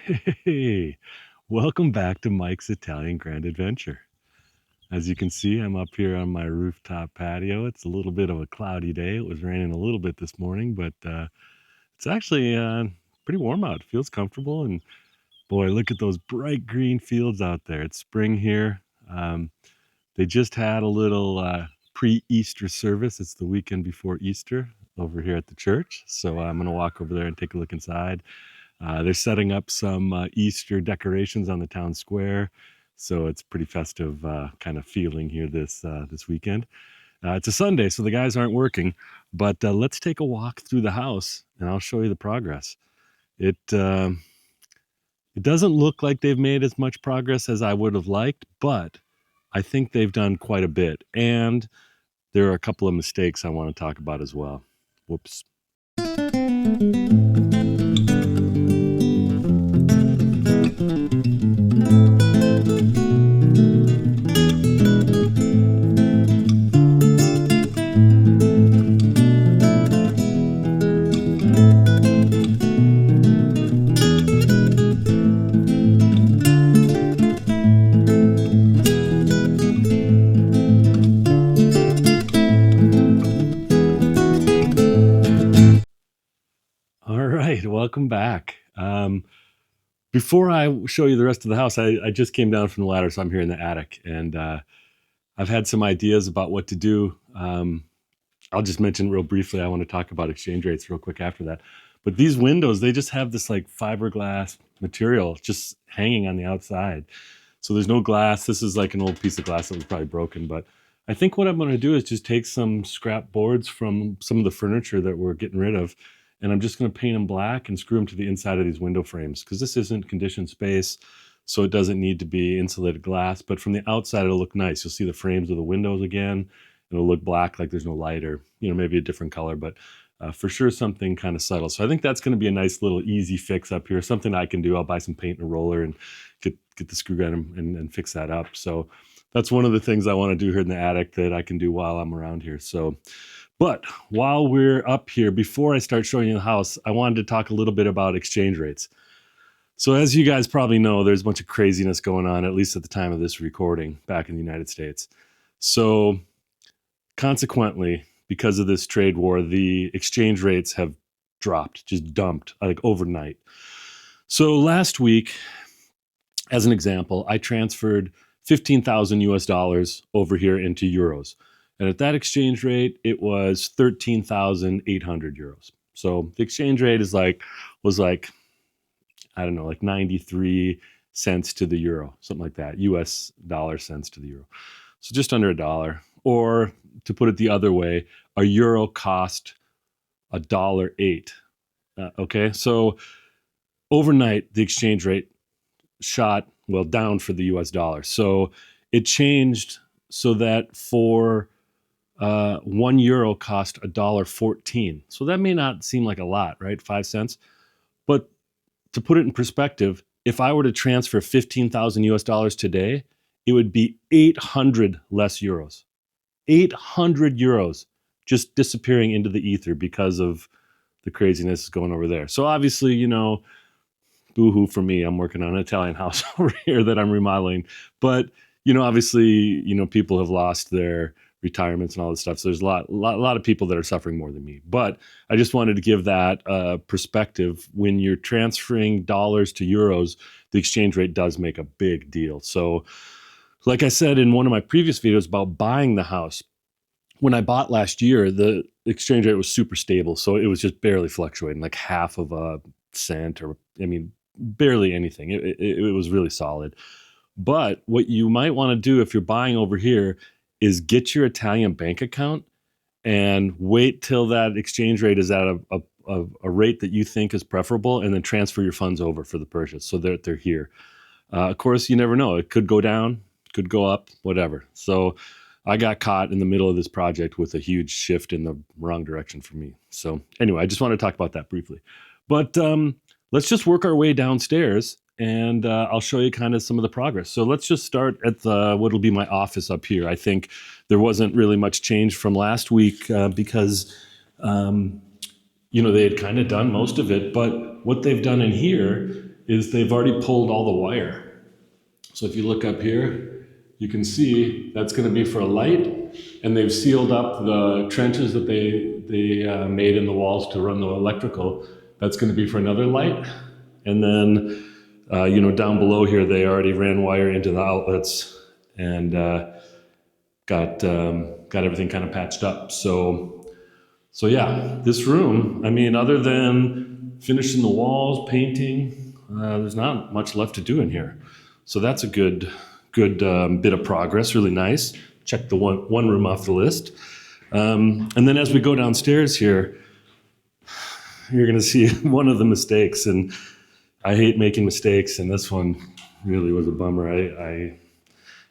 Hey, welcome back to Mike's Italian Grand Adventure. As you can see, I'm up here on my rooftop patio. It's a little bit of a cloudy day. It was raining a little bit this morning, but it's actually pretty warm out. It feels comfortable. And boy, look at those bright green fields out there. It's spring here. Um, they just had a little pre-Easter service. It's the weekend before Easter over here at the church. So I'm going to walk over there and take a look inside. They're setting up some Easter decorations on the town square, so it's pretty festive kind of feeling here this weekend. It's a Sunday, so the guys aren't working, but let's take a walk through the house, and I'll show you the progress. It doesn't look like they've made as much progress as I would have liked, but I think they've done quite a bit, and there are a couple of mistakes I want to talk about as well. Whoops. All right, welcome back. Before I show you the rest of the house, I just came down from the ladder, so I'm here in the attic, and I've had some ideas about what to do. I'll just mention real briefly, I want to talk about exchange rates real quick after that. But these windows, they just have this like fiberglass material just hanging on the outside. So there's no glass. This is like an old piece of glass that was probably broken. But I think what I'm going to do is just take some scrap boards from some of the furniture that we're getting rid of, and I'm just going to paint them black and screw them to the inside of these window frames, because this isn't conditioned space, so it doesn't need to be insulated glass. But from the outside, it'll look nice. You'll see the frames of the windows again. It'll look black, like there's no light, or maybe a different color, but for sure something kind of subtle. So I think that's going to be a nice little easy fix up here. Something I can do. I'll buy some paint and a roller and get the screw gun and fix that up. So that's one of the things I want to do here in the attic that I can do while I'm around here. So, but while we're up here, before I start showing you the house, I wanted to talk a little bit about exchange rates. So as you guys probably know, there's a bunch of craziness going on, at least at the time of this recording, back in the United States. So consequently, because of this trade war, the exchange rates have dropped, just dumped, like overnight. So last week, as an example, I transferred 15,000 US dollars over here into euros. And at that exchange rate, it was 13,800 euros. So the exchange rate was like, I don't know, like 93 cents to the euro, something like that, US dollar cents to the euro. So just under $1. Or to put it the other way, a euro cost $1.08. Okay, so overnight, the exchange rate shot, down for the US dollar. So it changed so that for 1 euro cost $1.14. So that may not seem like a lot, right? 5 cents. But to put it in perspective, if I were to transfer 15,000 US dollars today, it would be 800 less euros. 800 euros just disappearing into the ether because of the craziness going over there. So obviously, boo-hoo for me. I'm working on an Italian house over here that I'm remodeling. But, obviously, people have lost their retirements and all this stuff. So there's a lot of people that are suffering more than me. But I just wanted to give that perspective. When you're transferring dollars to euros, the exchange rate does make a big deal. So like I said in one of my previous videos about buying the house, when I bought last year, the exchange rate was super stable. So it was just barely fluctuating, like half of a cent, or, barely anything. It was really solid. But what you might want to do if you're buying over here is get your Italian bank account and wait till that exchange rate is at a rate that you think is preferable, and then transfer your funds over for the purchase so that they're here. Of course, you never know. It could go down, could go up, whatever. So I got caught in the middle of this project with a huge shift in the wrong direction for me. So anyway, I just want to talk about that briefly. But let's just work our way downstairs, and I'll show you kind of some of the progress. So let's just start at what'll be my office up here. I think there wasn't really much change from last week because they had kind of done most of it. But what they've done in here is they've already pulled all the wire. So if you look up here, you can see that's going to be for a light, and they've sealed up the trenches that they made in the walls to run the electrical. That's going to be for another light. And then, down below here, they already ran wire into the outlets and got everything kind of patched up. So yeah, this room, I mean, other than finishing the walls, painting, there's not much left to do in here. So that's a good bit of progress, really nice. Check the one room off the list. And then as we go downstairs here, you're gonna see one of the mistakes, and I hate making mistakes, and this one really was a bummer.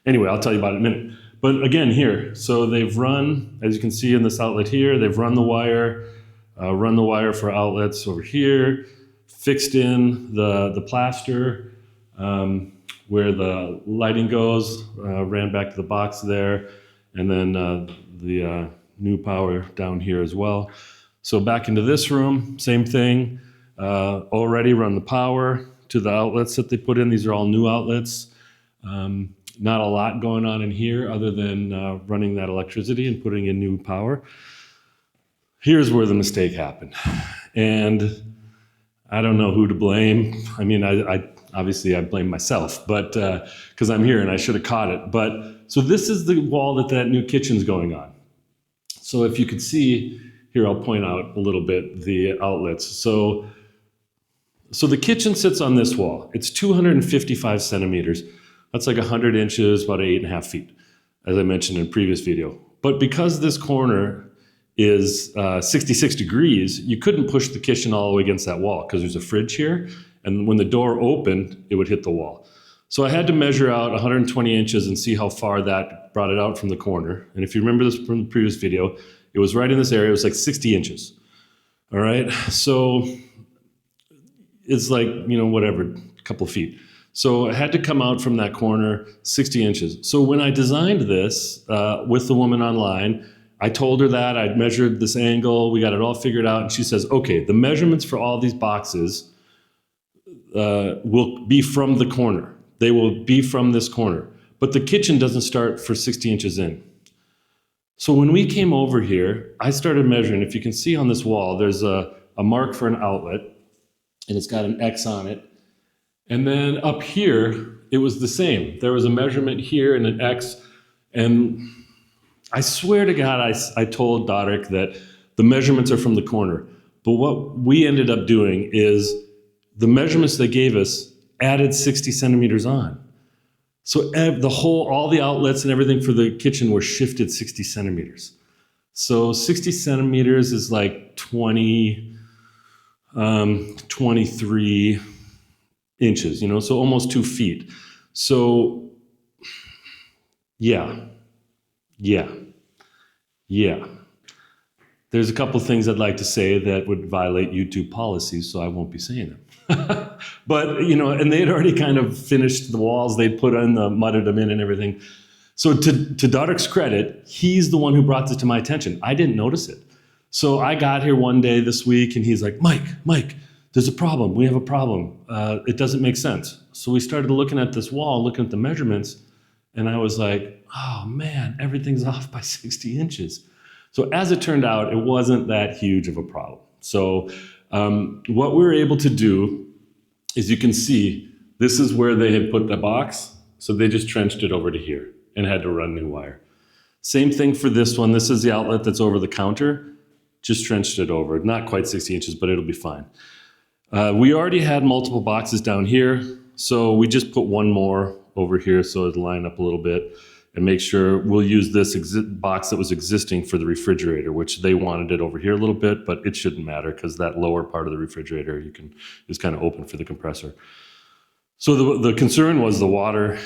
Anyway, I'll tell you about it in a minute. But again, here, so they've run, as you can see in this outlet here, they've run the wire for outlets over here, fixed in the plaster where the lighting goes, ran back to the box there, and then the new power down here as well. So back into this room, same thing, already run the power to the outlets that they put in. These are all new outlets. Not a lot going on in here other than running that electricity and putting in new power. Here's where the mistake happened. And I don't know who to blame. I mean, I obviously I blame myself, but because I'm here and I should have caught it. But so this is the wall that new kitchen's going on. So if you could see, here I'll point out a little bit the outlets. So the kitchen sits on this wall. It's 255 centimeters. That's like 100 inches, about 8.5 feet, as I mentioned in a previous video. But because this corner is 66 degrees, you couldn't push the kitchen all the way against that wall because there's a fridge here. And when the door opened, it would hit the wall. So I had to measure out 120 inches and see how far that brought it out from the corner. And if you remember this from the previous video, it was right in this area. It was like 60 inches. All right. So it's like, whatever, a couple feet. So I had to come out from that corner 60 inches. So when I designed this with the woman online, I told her that I'd measured this angle, we got it all figured out. And she says, okay, the measurements for all these boxes will be from the corner. They will be from this corner. But the kitchen doesn't start for 60 inches in. So when we came over here, I started measuring. If you can see on this wall, there's a mark for an outlet, and it's got an X on it. And then up here, it was the same. There was a measurement here and an X. And I swear to God, I told Dodrick that the measurements are from the corner. But what we ended up doing is the measurements they gave us added 60 centimeters on. So all the outlets and everything for the kitchen were shifted 60 centimeters. So 60 centimeters is like 23 inches, so almost 2 feet. So yeah. There's a couple things I'd like to say that would violate YouTube policies, so I won't be saying them. But, and they had already kind of finished the walls. They'd mudded them in and everything. So to Dodrick's credit, he's the one who brought this to my attention. I didn't notice it. So I got here one day this week and he's like, Mike, there's a problem. We have a problem. It doesn't make sense. So we started looking at this wall, looking at the measurements, and I was like, oh man, everything's off by 60 inches. So as it turned out, it wasn't that huge of a problem. So what we were able to do is, you can see, this is where they had put the box. So they just trenched it over to here and had to run new wire. Same thing for this one. This is the outlet that's over the counter. Just trenched it over. Not quite 60 inches, but it'll be fine. We already had multiple boxes down here. So we just put one more over here so it'll line up a little bit, and make sure we'll use this box that was existing for the refrigerator, which they wanted it over here a little bit, but it shouldn't matter because that lower part of the refrigerator is kind of open for the compressor. So the concern was the water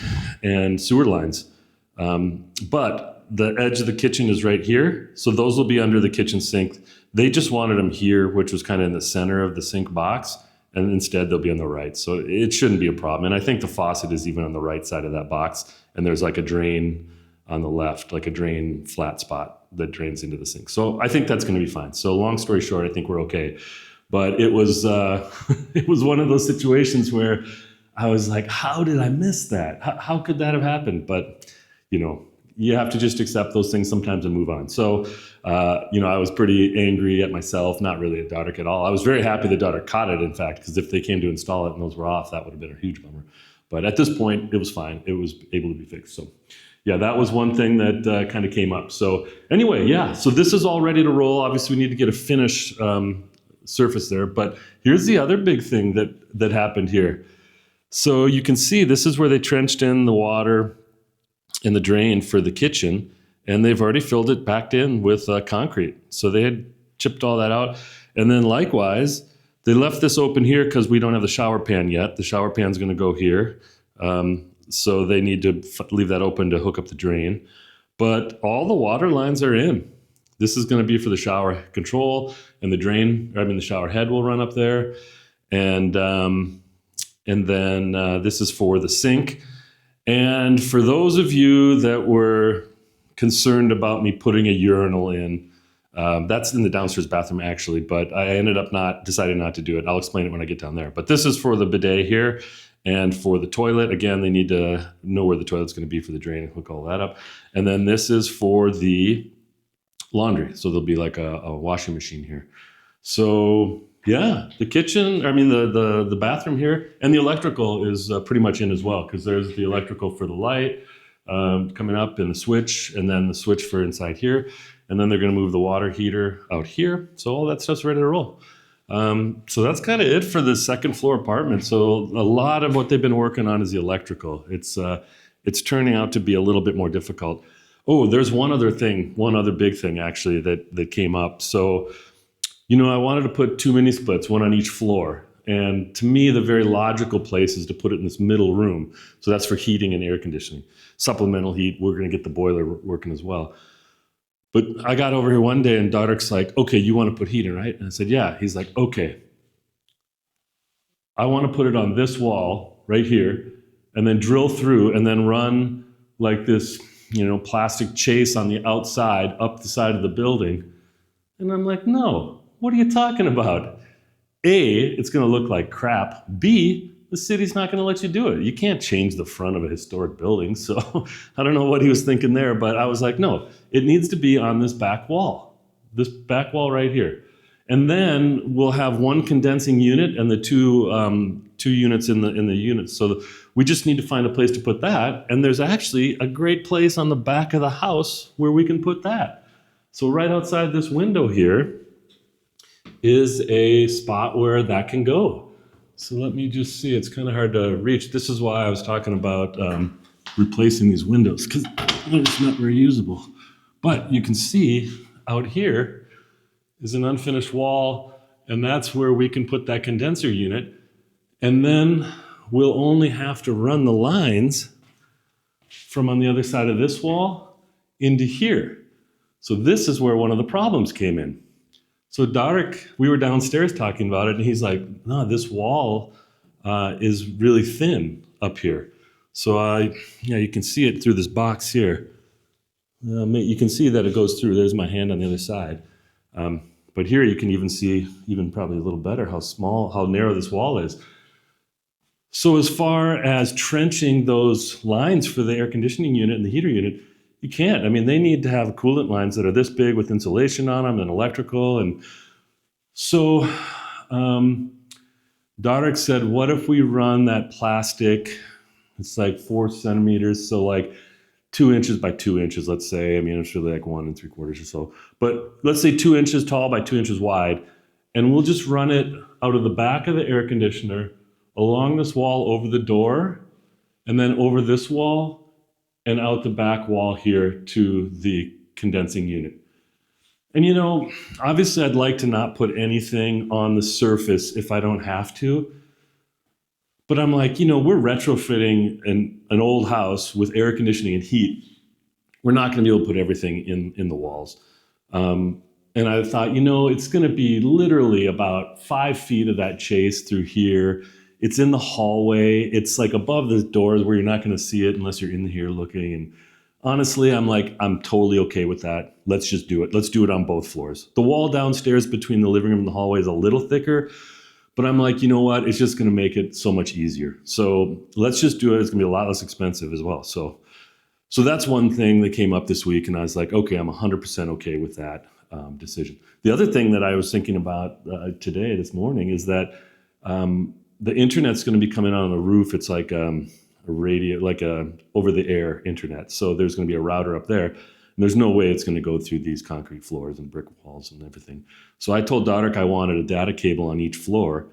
and sewer lines. But the edge of the kitchen is right here. So those will be under the kitchen sink. They just wanted them here, which was kind of in the center of the sink box. And instead they'll be on the right. So it shouldn't be a problem. And I think the faucet is even on the right side of that box. And there's like a drain on the left, like a drain flat spot that drains into the sink. So I think that's going to be fine. So long story short, I think we're okay. But it was it was one of those situations where I was like, how did I miss that? How could that have happened? But you know, you have to just accept those things sometimes and move on. So, I was pretty angry at myself, not really at Dodrick at all. I was very happy that Dodrick caught it, in fact, because if they came to install it and those were off, that would have been a huge bummer. But at this point, it was fine. It was able to be fixed. So, yeah, that was one thing that kind of came up. So, anyway, yeah, so this is all ready to roll. Obviously, we need to get a finish surface there. But here's the other big thing that happened here. So, you can see this is where they trenched in the water in the drain for the kitchen, and they've already filled it back in with concrete. So they had chipped all that out. And then likewise, they left this open here because we don't have the shower pan yet. The shower pan's going to go here. So they need to leave that open to hook up the drain. But all the water lines are in. This is going to be for the shower control, and the shower head will run up there. And then this is for the sink. And for those of you that were concerned about me putting a urinal in, that's in the downstairs bathroom actually, but I ended up deciding not to do it. I'll explain it when I get down there. But this is for the bidet here, and for the toilet, again, they need to know where the toilet's going to be for the drain and hook all that up. And then this is for the laundry. So there'll be like a washing machine here. So yeah, the kitchen, the bathroom here, and the electrical is pretty much in as well, because there's the electrical for the light coming up, and the switch, and then the switch for inside here. And then they're going to move the water heater out here. So all that stuff's ready to roll. So that's kind of it for the second floor apartment. So a lot of what they've been working on is the electrical. It's turning out to be a little bit more difficult. Oh, there's one other big thing actually that came up. So I wanted to put 2 mini splits, one on each floor. And to me, the very logical place is to put it in this middle room. So that's for heating and air conditioning. Supplemental heat, we're going to get the boiler working as well. But I got over here one day and Dodrick's like, okay, you want to put heat in, right? And I said, yeah. He's like, okay. I want to put it on this wall right here and then drill through and then run like this, plastic chase on the outside up the side of the building. And I'm like, no, what are you talking about? A, it's going to look like crap. B, the city's not going to let you do it. You can't change the front of a historic building. So I don't know what he was thinking there, but I was like, no, it needs to be on this back wall right here. And then we'll have one condensing unit and the two units in the units. So we just need to find a place to put that. And there's actually a great place on the back of the house where we can put that. So right outside this window here is a spot where that can go. So let me just see, it's kind of hard to reach. This is why I was talking about replacing these windows, because it's not very usable. But you can see out here is an unfinished wall, and that's where we can put that condenser unit. And then we'll only have to run the lines from on the other side of this wall into here. So this is where one of the problems came in. So Dodrick, we were downstairs talking about it, and he's like, no, this wall is really thin up here. So you can see it through this box here. You can see that it goes through. There's my hand on the other side. But here you can even see, even probably a little better, how narrow this wall is. So as far as trenching those lines for the air conditioning unit and the heater unit, you can't. They need to have coolant lines that are this big with insulation on them and electrical. And so Dodrick said, what if we run that plastic? It's like 4 centimeters. So like 2 inches by 2 inches, let's say. It's really like 1 3/4 or so. But let's say 2 inches tall by 2 inches wide. And we'll just run it out of the back of the air conditioner, along this wall over the door, and then over this wall, and out the back wall here to the condensing unit. And obviously I'd like to not put anything on the surface if I don't have to. But I'm like, we're retrofitting an old house with air conditioning and heat. We're not going to be able to put everything in the walls. And I thought, it's going to be literally about 5 feet of that chase through here. It's in the hallway. It's like above the doors where you're not going to see it unless you're in here looking. Honestly, I'm totally okay with that. Let's just do it. Let's do it on both floors. The wall downstairs between the living room and the hallway is a little thicker, but I'm like, you know what? It's just going to make it so much easier. So let's just do it. It's going to be a lot less expensive as well. So that's one thing that came up this week, and I was like, okay, I'm 100% okay with that decision. The other thing that I was thinking about this morning, is that the internet's going to be coming out on the roof. It's like a radio, like a over-the-air internet. So there's going to be a router up there. And there's no way it's going to go through these concrete floors and brick walls and everything. So I told Dodrick I wanted a data cable on each floor,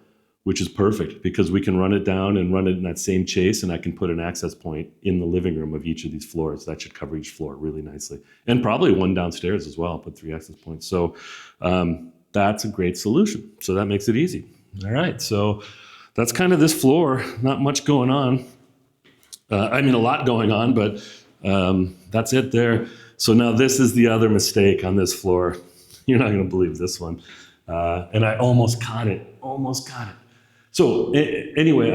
which is perfect because we can run it down and run it in that same chase, and I can put an access point in the living room of each of these floors. That should cover each floor really nicely. And probably one downstairs as well, put 3 access points. So that's a great solution. So that makes it easy. All right, so that's kind of this floor. Not much going on. I mean, a lot going on, but that's it there. So now this is the other mistake on this floor. You're not going to believe this one. And I almost caught it. So anyway,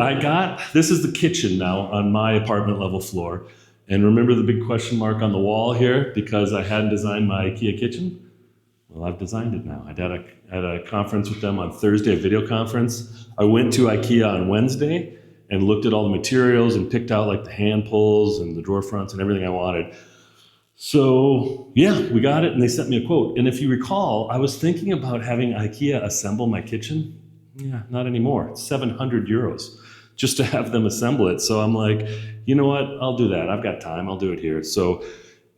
this is the kitchen now on my apartment level floor. And remember the big question mark on the wall here because I hadn't designed my IKEA kitchen? Well, I've designed it now. I had a conference with them on Thursday, a video conference. I went to IKEA on Wednesday and looked at all the materials and picked out like the hand pulls and the drawer fronts and everything I wanted. So yeah, we got it and they sent me a quote. And if you recall, I was thinking about having IKEA assemble my kitchen. Yeah, not anymore. It's 700 euros just to have them assemble it. So I'm like, you know what? I'll do that. I've got time. I'll do it here. So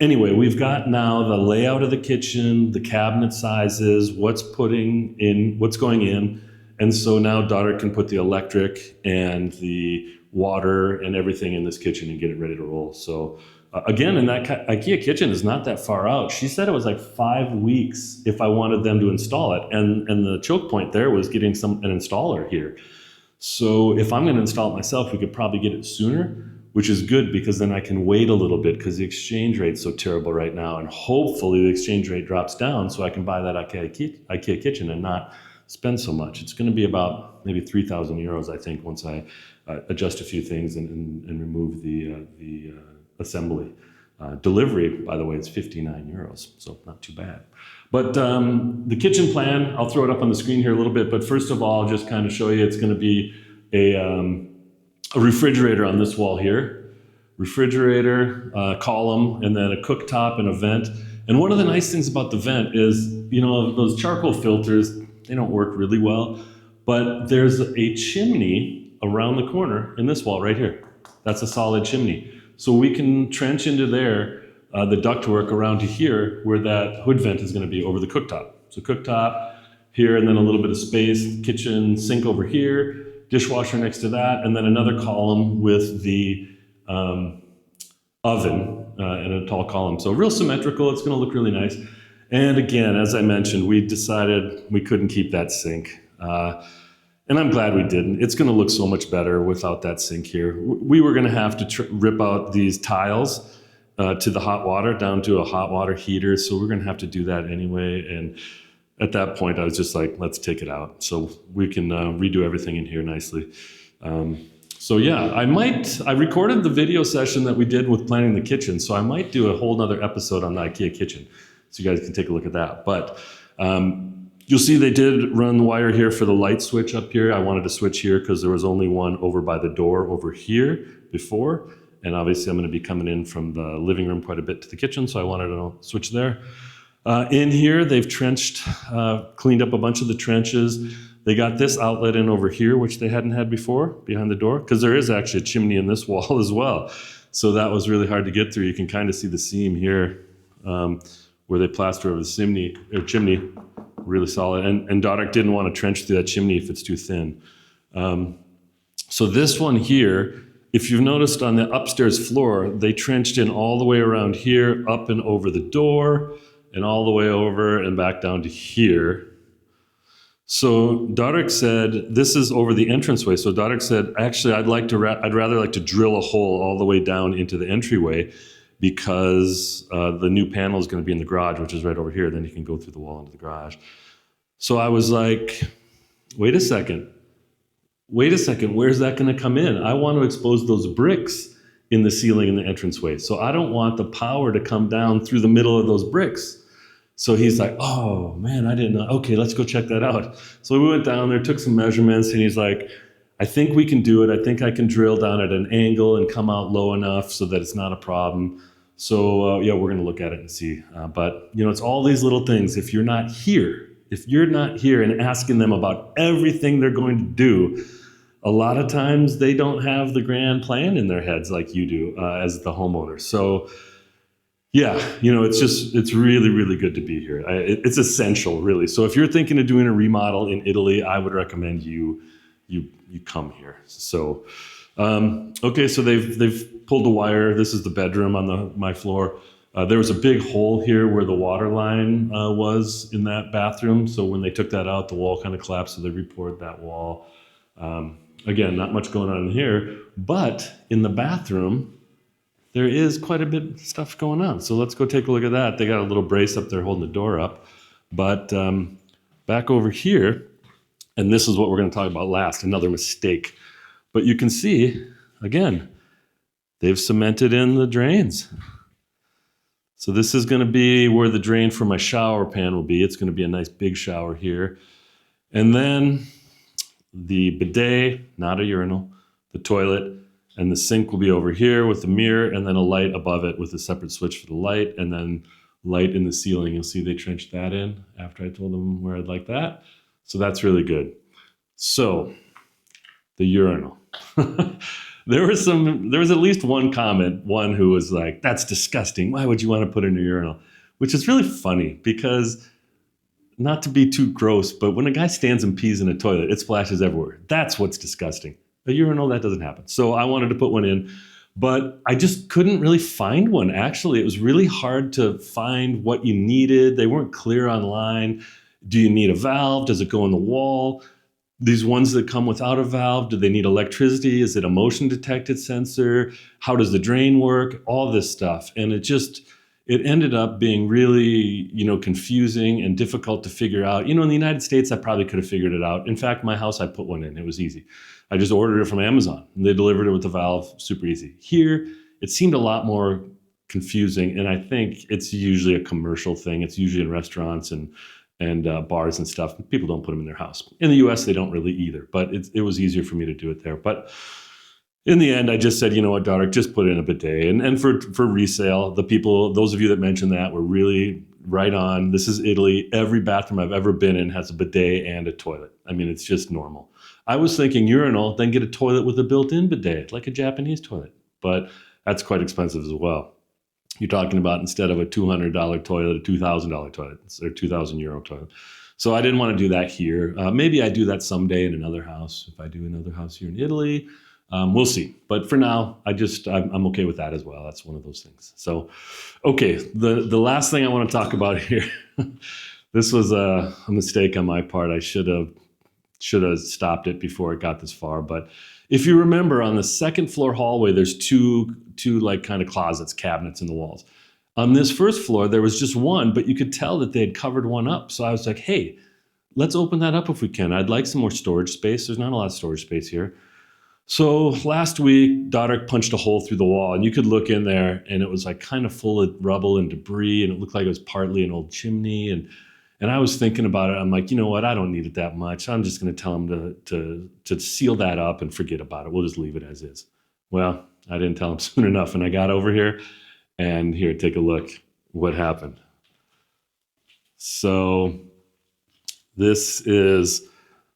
anyway, we've got now the layout of the kitchen, the cabinet sizes, what's going in. And so now daughter can put the electric and the water and everything in this kitchen and get it ready to roll. So again, and that IKEA kitchen is not that far out. She said it was like 5 weeks if I wanted them to install it. And the choke point there was getting an installer here. So if I'm going to install it myself, we could probably get it sooner, which is good because then I can wait a little bit because the exchange rate's so terrible right now. And hopefully the exchange rate drops down so I can buy that IKEA kitchen and not spend so much. It's going to be about maybe 3,000 euros, I think, once I adjust a few things and remove the assembly. Delivery, by the way, is 59 euros, so not too bad. But the kitchen plan, I'll throw it up on the screen here a little bit, but first of all, just kind of show you, it's going to be a refrigerator on this wall here. Refrigerator, column, and then a cooktop and a vent. And one of the nice things about the vent is, those charcoal filters, they don't work really well, but there's a chimney around the corner in this wall right here. That's a solid chimney. So we can trench into there, the ductwork around to here where that hood vent is going to be over the cooktop. So cooktop here, and then a little bit of space, kitchen sink over here, dishwasher next to that, and then another column with the oven and a tall column. So real symmetrical. It's going to look really nice. And again, as I mentioned, we decided we couldn't keep that sink. And I'm glad we didn't. It's going to look so much better without that sink here. We were going to have to rip out these tiles to the hot water, down to a hot water heater. So we're going to have to do that anyway. And at that point, I was just like, let's take it out so we can redo everything in here nicely. So yeah, I recorded the video session that we did with planning the kitchen. So I might do a whole nother episode on the IKEA kitchen. So you guys can take a look at that. But you'll see they did run the wire here for the light switch up here. I wanted to switch here because there was only one over by the door over here before. And obviously I'm going to be coming in from the living room quite a bit to the kitchen. So I wanted to switch there. In here, they've cleaned up a bunch of the trenches. They got this outlet in over here, which they hadn't had before, behind the door, because there is actually a chimney in this wall as well. So that was really hard to get through. You can kind of see the seam here where they plaster over the chimney, really solid. And Dodrick didn't want to trench through that chimney if it's too thin. So this one here, if you've noticed on the upstairs floor, they trenched in all the way around here, up and over the door, and all the way over and back down to here. So Dodrick said, this is over the entranceway. So Dodrick said, actually, I'd rather like to drill a hole all the way down into the entryway because the new panel is going to be in the garage, which is right over here. Then you can go through the wall into the garage. So I was like, wait a second, where's that going to come in? I want to expose those bricks in the ceiling in the entranceway. So I don't want the power to come down through the middle of those bricks. So he's like, oh man, I didn't know. Okay, let's go check that out. So we went down there, took some measurements, and he's like, I think we can do it. I think I can drill down at an angle and come out low enough so that it's not a problem. So yeah, we're going to look at it and see. But it's all these little things. If you're not here and asking them about everything they're going to do, a lot of times they don't have the grand plan in their heads like you do as the homeowner. So yeah, it's really, really good to be here. It's essential, really. So if you're thinking of doing a remodel in Italy, I would recommend you come here. So, okay, so they've pulled the wire. This is the bedroom on my floor. There was a big hole here where the water line was in that bathroom. So when they took that out, the wall kind of collapsed. So they repoured that wall. Again, not much going on in here, but in the bathroom, there is quite a bit of stuff going on. So let's go take a look at that. They got a little brace up there holding the door up. But back over here, and this is what we're going to talk about last, another mistake. But you can see, again, they've cemented in the drains. So this is going to be where the drain for my shower pan will be. It's going to be a nice big shower here. And then the bidet, not a urinal, the toilet, and the sink will be over here with the mirror, and then a light above it with a separate switch for the light, and then light in the ceiling. You'll see they trenched that in after I told them where I'd like that. So that's really good. So the urinal. There was at least one comment, one who was like, that's disgusting. Why would you want to put in a urinal? Which is really funny because, not to be too gross, but when a guy stands and pees in a toilet, it splashes everywhere. That's what's disgusting. A urinal, that doesn't happen. So I wanted to put one in, but I just couldn't really find one. Actually, it was really hard to find what you needed. They weren't clear online. Do you need a valve? Does it go in the wall? These ones that come without a valve, do they need electricity? Is it a motion detected sensor? How does the drain work? All this stuff. And it ended up being really, confusing and difficult to figure out. In the United States, I probably could have figured it out. In fact, my house, I put one in. It was easy. I just ordered it from Amazon and they delivered it with the valve, super easy. Here, it seemed a lot more confusing, and I think it's usually a commercial thing. It's usually in restaurants and bars and stuff. People don't put them in their house. In the US, they don't really either, but it was easier for me to do it there. But in the end, I just said, you know what, daughter, just put in a bidet. And for resale, those of you that mentioned that were really right on. This is Italy. Every bathroom I've ever been in has a bidet and a toilet. I mean, it's just normal. I was thinking urinal, then get a toilet with a built-in bidet, like a Japanese toilet. But that's quite expensive as well. You're talking about, instead of a $200 toilet, a $2,000 toilet, or €2,000 toilet. So I didn't want to do that here. Maybe I do that someday in another house. If I do another house here in Italy, we'll see. But for now, I'm okay with that as well. That's one of those things. So, okay, the last thing I want to talk about here, this was a mistake on my part. I should have stopped it before it got this far. But if you remember, on the second floor hallway, there's two like kind of closets, cabinets in the walls. On this first floor, there was just one, but you could tell that they had covered one up. So I was like, hey, let's open that up if we can. I'd like some more storage space. There's not a lot of storage space here. So last week, daughter punched a hole through the wall, and you could look in there, and it was like kind of full of rubble and debris, and it looked like it was partly an old chimney. And I was thinking about it. I'm like, you know what? I don't need it that much. I'm just going to tell them to seal that up and forget about it. We'll just leave it as is. Well, I didn't tell them soon enough, and I got over here, and here, take a look what happened. So this is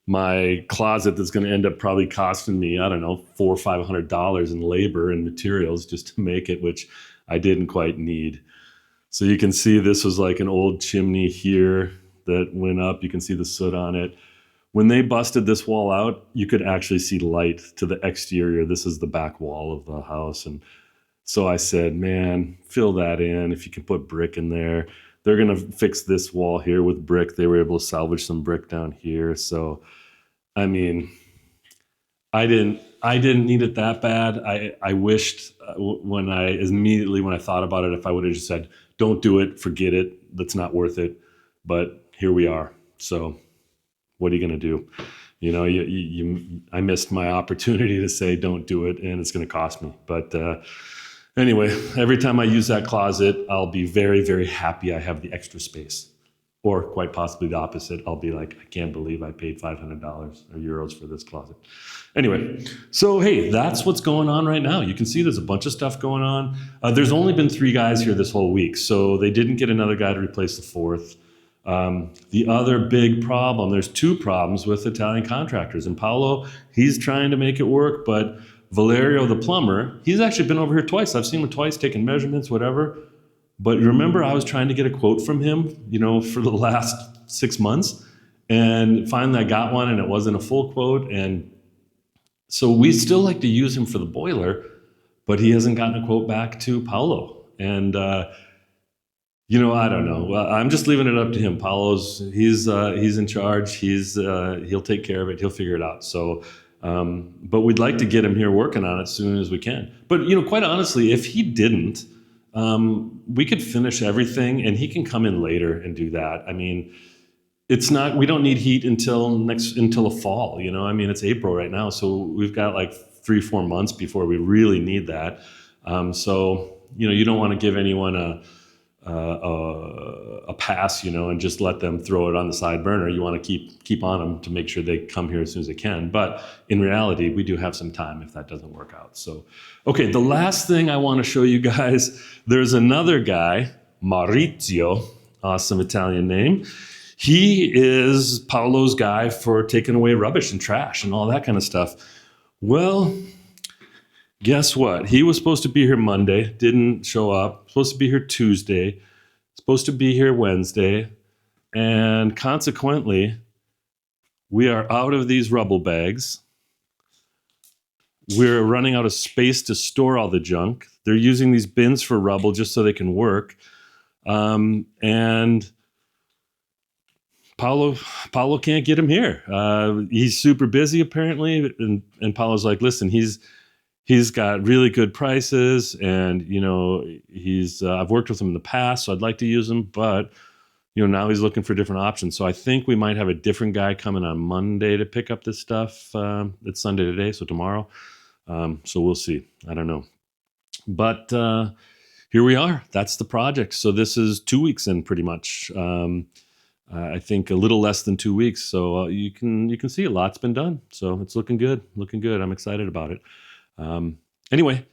my closet that's going to end up probably costing me, I don't know, $400 or $500 in labor and materials just to make it, which I didn't quite need. So you can see this was like an old chimney here that went up. You can see the soot on it. When they busted this wall out, you could actually see light to the exterior. This is the back wall of the house. And so I said, man, fill that in. If you can put brick in there. They're going to fix this wall here with brick. They were able to salvage some brick down here. So, I mean, I didn't need it that bad. I wished when I thought about it, if I would have just said, don't do it, forget it, that's not worth it. But here we are. So what are you going to do? I missed my opportunity to say don't do it, and it's going to cost me. But anyway, every time I use that closet, I'll be very, very happy I have the extra space. Or quite possibly the opposite. I'll be like, I can't believe I paid $500 or euros for this closet. Anyway, so hey, that's what's going on right now. You can see there's a bunch of stuff going on. There's only been 3 guys here this whole week, so they didn't get another guy to replace the 4th. The other big problem, there's 2 problems with Italian contractors. And Paolo, he's trying to make it work, but Valerio, the plumber, he's actually been over here twice. I've seen him twice, taking measurements, whatever. But remember, I was trying to get a quote from him, for the last 6 months, and finally I got one, and it wasn't a full quote. And so we still like to use him for the boiler, but he hasn't gotten a quote back to Paolo. And I don't know. Well, I'm just leaving it up to him. Paolo's he's in charge. He'll take care of it. He'll figure it out. So, but we'd like to get him here working on it as soon as we can. But quite honestly, if he didn't, we could finish everything and he can come in later and do that. I mean, we don't need heat until the fall, it's April right now. So we've got like 3-4 months before we really need that. So, you don't want to give anyone a pass, and just let them throw it on the side burner. You want to keep on them to make sure they come here as soon as they can. But in reality, we do have some time if that doesn't work out. So, okay, the last thing I want to show you guys, there's another guy, Maurizio, awesome Italian name. He is Paolo's guy for taking away rubbish and trash and all that kind of stuff. Well, guess what? He was supposed to be here Monday, didn't show up. Supposed to be here Tuesday, supposed to be here Wednesday, and consequently, we are out of these rubble bags. We're running out of space to store all the junk. They're using these bins for rubble just so they can work. And Paolo can't get him here. He's super busy apparently, and Paolo's like, listen, he's got really good prices, and I've worked with him in the past, so I'd like to use him, but now he's looking for different options. So I think we might have a different guy coming on Monday to pick up this stuff. It's Sunday today, so tomorrow. So we'll see. I don't know, but here we are. That's the project. So this is 2 weeks in, pretty much. I think a little less than 2 weeks. So you can see a lot's been done. So it's looking good. I'm excited about it. Anyway,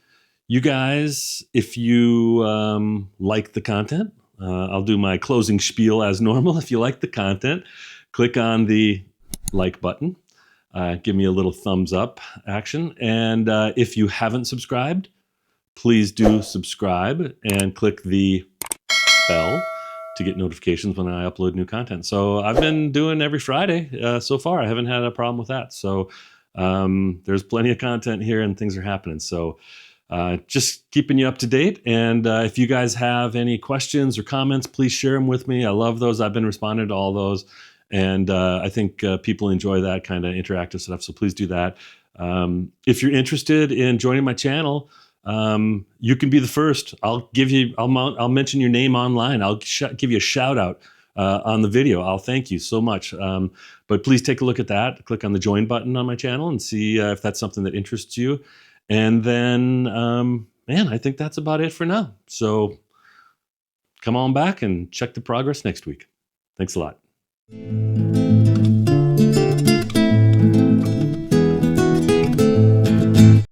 you guys, if you like the content, I'll do my closing spiel as normal. If you like the content, click on the like button. Give me a little thumbs up action. And if you haven't subscribed, please do subscribe and click the bell to get notifications when I upload new content. So I've been doing every Friday so far. I haven't had a problem with that. So there's plenty of content here and things are happening. So just keeping you up to date. And if you guys have any questions or comments, please share them with me. I love those. I've been responding to all those. And I think people enjoy that kind of interactive stuff. So please do that. If you're interested in joining my channel, you can be the first. I'll mention your name online. I'll give you a shout out on the video. I'll thank you so much. But please take a look at that. Click on the join button on my channel and see if that's something that interests you. And then, I think that's about it for now. So come on back and check the progress next week. Thanks a lot.